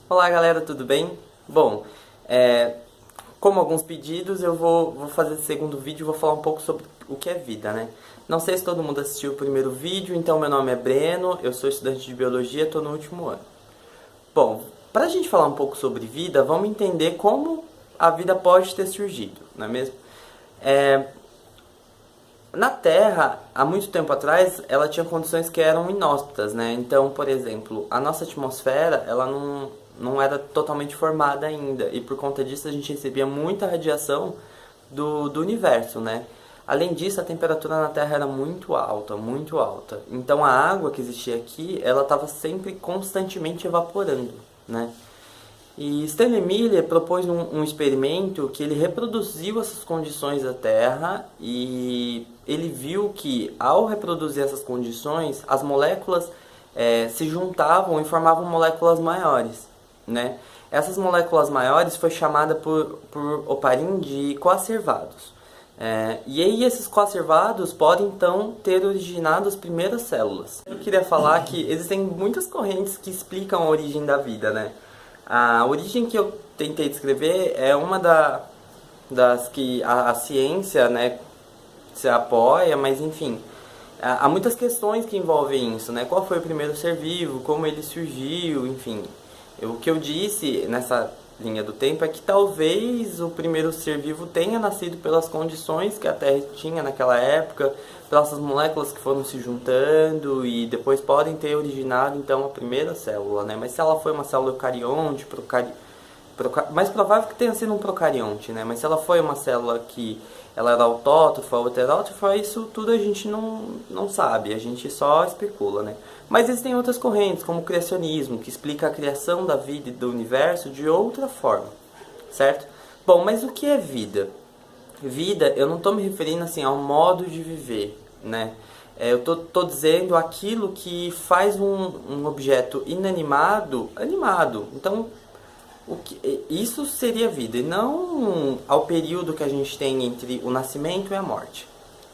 Olá galera, tudo bem? Bom, como alguns pedidos, eu vou fazer esse segundo vídeo e vou falar um pouco sobre o que é vida, né? Não sei se todo mundo assistiu o primeiro vídeo, então meu nome é Breno, eu sou estudante de Biologia, estou no último ano. Bom, para a gente falar um pouco sobre vida, vamos entender como a vida pode ter surgido, não é mesmo? É, Na Terra, há muito tempo atrás, ela tinha condições que eram inóspitas, né? Então, por exemplo, a nossa atmosfera, ela não era totalmente formada ainda. E por conta disso, a gente recebia muita radiação do universo, né? Além disso, a temperatura na Terra era muito alta, muito alta. Então, a água que existia aqui, ela estava sempre constantemente evaporando, né? E Stanley Miller propôs um experimento que ele reproduziu essas condições da Terra e ele viu que ao reproduzir essas condições, as moléculas se juntavam e formavam moléculas maiores, né? Essas moléculas maiores foi chamada por Oparin de coacervados. E aí esses coacervados podem então ter originado as primeiras células. Eu queria falar que existem muitas correntes que explicam a origem da vida, né? A origem que eu tentei descrever é uma das que a ciência, né, se apoia, mas enfim, há muitas questões que envolvem isso, né? Qual foi o primeiro ser vivo, como ele surgiu, enfim. O que eu disse nessa linha do tempo é que talvez o primeiro ser vivo tenha nascido pelas condições que a Terra tinha naquela época, pelas moléculas que foram se juntando e depois podem ter originado então a primeira célula, né? Mas se ela foi uma célula eucarionte, mais provável que tenha sido um procarionte, né? Mas se ela foi uma célula que ela era autótrofa ou heterótrofa, isso tudo a gente não sabe, a gente só especula, né? Mas existem outras correntes, como o criacionismo, que explica a criação da vida e do universo de outra forma, certo? Bom, mas o que é vida? Vida, eu não estou me referindo assim ao modo de viver, né? Eu tô dizendo aquilo que faz um objeto inanimado animado. Então, isso seria vida, e não ao período que a gente tem entre o nascimento e a morte.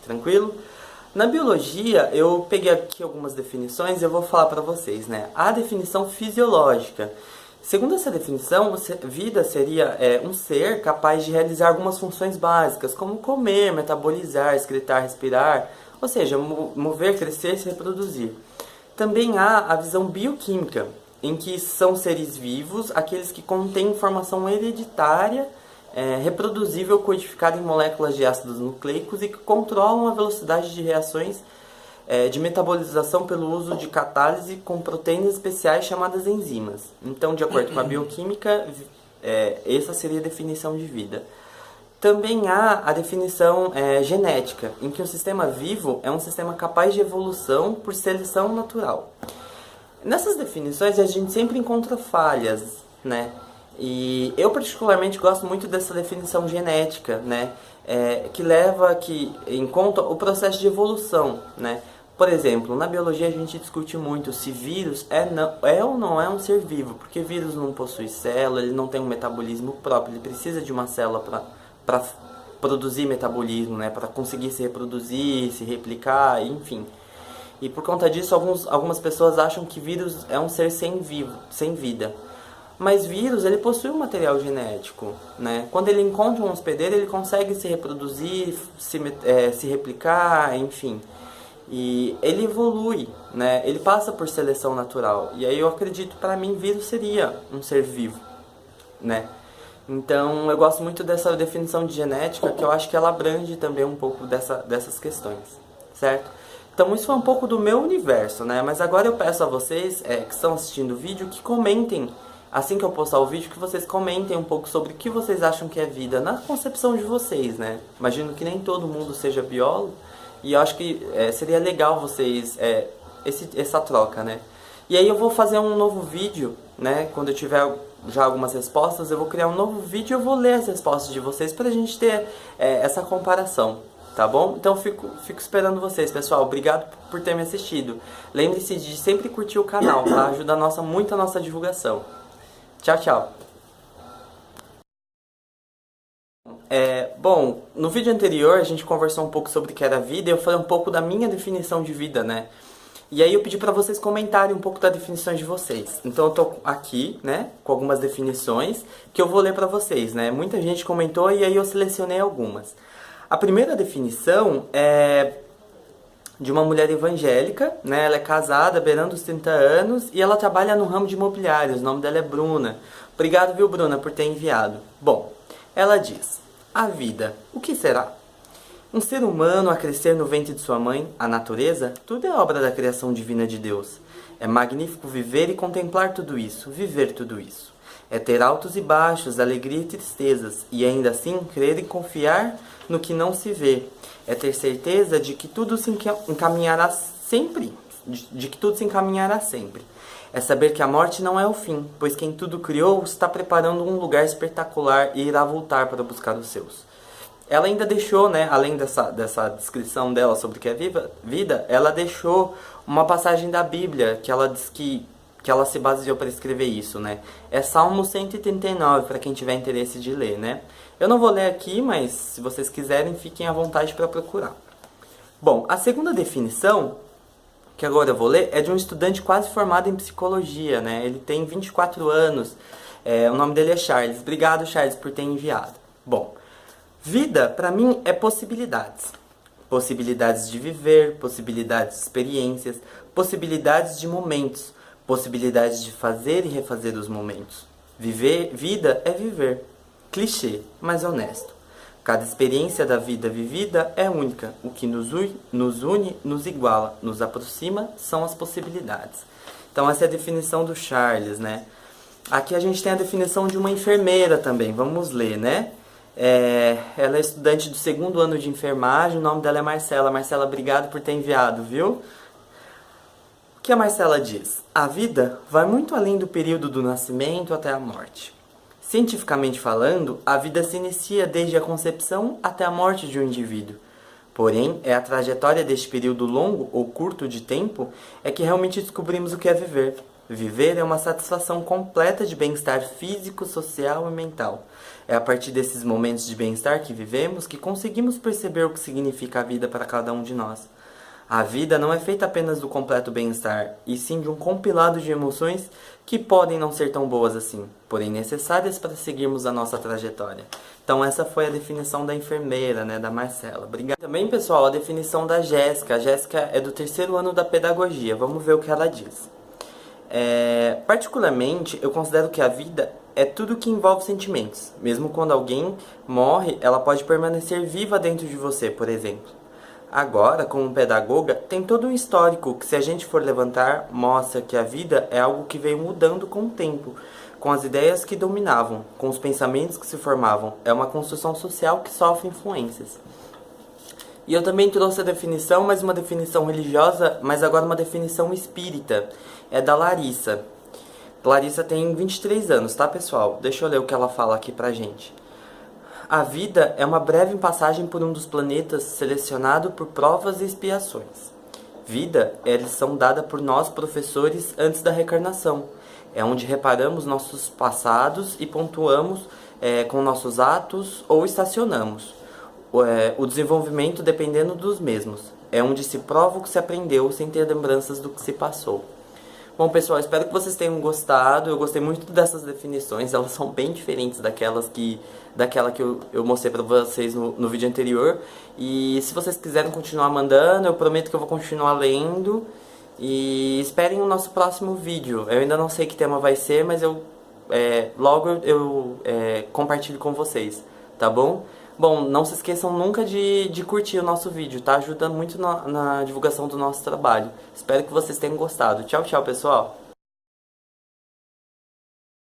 Tranquilo? Na biologia, eu peguei aqui algumas definições e eu vou falar para vocês, né? A definição fisiológica. Segundo essa definição, vida seria um ser capaz de realizar algumas funções básicas, como comer, metabolizar, excretar, respirar, ou seja, mover, crescer e se reproduzir. Também há a visão bioquímica, em que são seres vivos aqueles que contêm informação hereditária, reproduzível codificada em moléculas de ácidos nucleicos e que controlam a velocidade de reações de metabolização pelo uso de catálise com proteínas especiais chamadas enzimas. Então, de acordo com a bioquímica, essa seria a definição de vida. Também há a definição genética, em que um sistema vivo é um sistema capaz de evolução por seleção natural. Nessas definições a gente sempre encontra falhas, né? E eu particularmente gosto muito dessa definição genética, né? Que leva em conta o processo de evolução, né? Por exemplo, na biologia a gente discute muito se vírus é ou não é um ser vivo, porque vírus não possui célula, ele não tem um metabolismo próprio, ele precisa de uma célula para produzir metabolismo, né? Para conseguir se reproduzir, se replicar, enfim. E por conta disso, algumas pessoas acham que vírus é um ser sem vida. Mas vírus, ele possui um material genético, né? Quando ele encontra um hospedeiro, ele consegue se reproduzir, se replicar, enfim. E ele evolui, né? Ele passa por seleção natural. E aí eu acredito, para mim, vírus seria um ser vivo, né? Então eu gosto muito dessa definição de genética, que eu acho que ela abrange também um pouco dessas questões, certo? Então isso foi um pouco do meu universo, né? Mas agora eu peço a vocês que estão assistindo o vídeo que comentem, assim que eu postar o vídeo, que vocês comentem um pouco sobre o que vocês acham que é vida na concepção de vocês, né? Imagino que nem todo mundo seja biólogo e eu acho que seria legal vocês, essa troca, né? E aí eu vou fazer um novo vídeo, né? Quando eu tiver já algumas respostas, eu vou criar um novo vídeo e eu vou ler as respostas de vocês pra gente ter essa comparação. Tá bom? Então fico esperando vocês, pessoal. Obrigado por ter me assistido. Lembre-se de sempre curtir o canal, tá? Ajuda muito a nossa divulgação. Tchau, tchau. Bom, no vídeo anterior a gente conversou um pouco sobre o que era vida e eu falei um pouco da minha definição de vida, né? E aí eu pedi para vocês comentarem um pouco das definições de vocês. Então eu tô aqui, né, com algumas definições que eu vou ler para vocês, né? Muita gente comentou e aí eu selecionei algumas. A primeira definição é de uma mulher evangélica, né? Ela é casada, beirando os 30 anos e ela trabalha no ramo de imobiliários. O nome dela é Bruna. Obrigado, viu, Bruna, por ter enviado. Bom, ela diz: a vida, o que será? Um ser humano a crescer no ventre de sua mãe, a natureza, tudo é obra da criação divina de Deus. É magnífico viver e contemplar tudo isso, viver tudo isso. É ter altos e baixos, alegria e tristezas, e ainda assim crer e confiar no que não se vê. É ter certeza de que tudo se encaminhará sempre, de que tudo se encaminhará sempre. É saber que a morte não é o fim, pois quem tudo criou está preparando um lugar espetacular e irá voltar para buscar os seus. Ela ainda deixou, né, além dessa descrição dela sobre o que é vida, ela deixou uma passagem da Bíblia que ela diz que ela se baseou para escrever isso, né? É Salmo 139, para quem tiver interesse de ler, né? Eu não vou ler aqui, mas se vocês quiserem, fiquem à vontade para procurar. Bom, a segunda definição, que agora eu vou ler, é de um estudante quase formado em psicologia, né? Ele tem 24 anos, o nome dele é Charles. Obrigado, Charles, por ter enviado. Bom, vida, para mim, é possibilidades. Possibilidades de viver, possibilidades de experiências, possibilidades de momentos, possibilidades de fazer e refazer os momentos. Vida é viver. Clichê, mas honesto. Cada experiência da vida vivida é única. O que nos une, nos iguala, nos aproxima, são as possibilidades. Então essa é a definição do Charles, né? Aqui a gente tem a definição de uma enfermeira também. Vamos ler, né? Ela é estudante do 2º ano de enfermagem. O nome dela é Marcela. Marcela, obrigado por ter enviado, viu? O que a Marcela diz? A vida vai muito além do período do nascimento até a morte. Cientificamente falando, a vida se inicia desde a concepção até a morte de um indivíduo. Porém, é a trajetória deste período longo ou curto de tempo é que realmente descobrimos o que é viver. Viver é uma satisfação completa de bem-estar físico, social e mental. É a partir desses momentos de bem-estar que vivemos que conseguimos perceber o que significa a vida para cada um de nós. A vida não é feita apenas do completo bem-estar, e sim de um compilado de emoções que podem não ser tão boas assim, porém necessárias para seguirmos a nossa trajetória. Então essa foi a definição da enfermeira, né, da Marcela. Obrigado. Também, pessoal, a definição da Jéssica. A Jéssica é do 3º ano da pedagogia. Vamos ver o que ela diz. Particularmente, eu considero que a vida é tudo que envolve sentimentos. Mesmo quando alguém morre, ela pode permanecer viva dentro de você, por exemplo. Agora, como pedagoga, tem todo um histórico que, se a gente for levantar, mostra que a vida é algo que veio mudando com o tempo, com as ideias que dominavam, com os pensamentos que se formavam. É uma construção social que sofre influências. E eu também trouxe a definição, mas uma definição religiosa, mas agora uma definição espírita. É da Larissa. Larissa tem 23 anos, tá, pessoal? Deixa eu ler o que ela fala aqui pra gente. A vida é uma breve passagem por um dos planetas selecionado por provas e expiações. Vida é a lição dada por nós, professores, antes da reencarnação. É onde reparamos nossos passados e pontuamos com nossos atos ou estacionamos. O desenvolvimento dependendo dos mesmos. É onde se prova o que se aprendeu sem ter lembranças do que se passou. Bom, pessoal, espero que vocês tenham gostado. Eu gostei muito dessas definições. Elas são bem diferentes daquela que eu mostrei pra vocês no vídeo anterior. E se vocês quiserem continuar mandando, eu prometo que eu vou continuar lendo. E esperem o nosso próximo vídeo. Eu ainda não sei que tema vai ser, mas logo eu compartilho com vocês, tá bom? Bom, não se esqueçam nunca de curtir o nosso vídeo, tá? Ajuda muito na divulgação do nosso trabalho. Espero que vocês tenham gostado. Tchau, tchau, pessoal!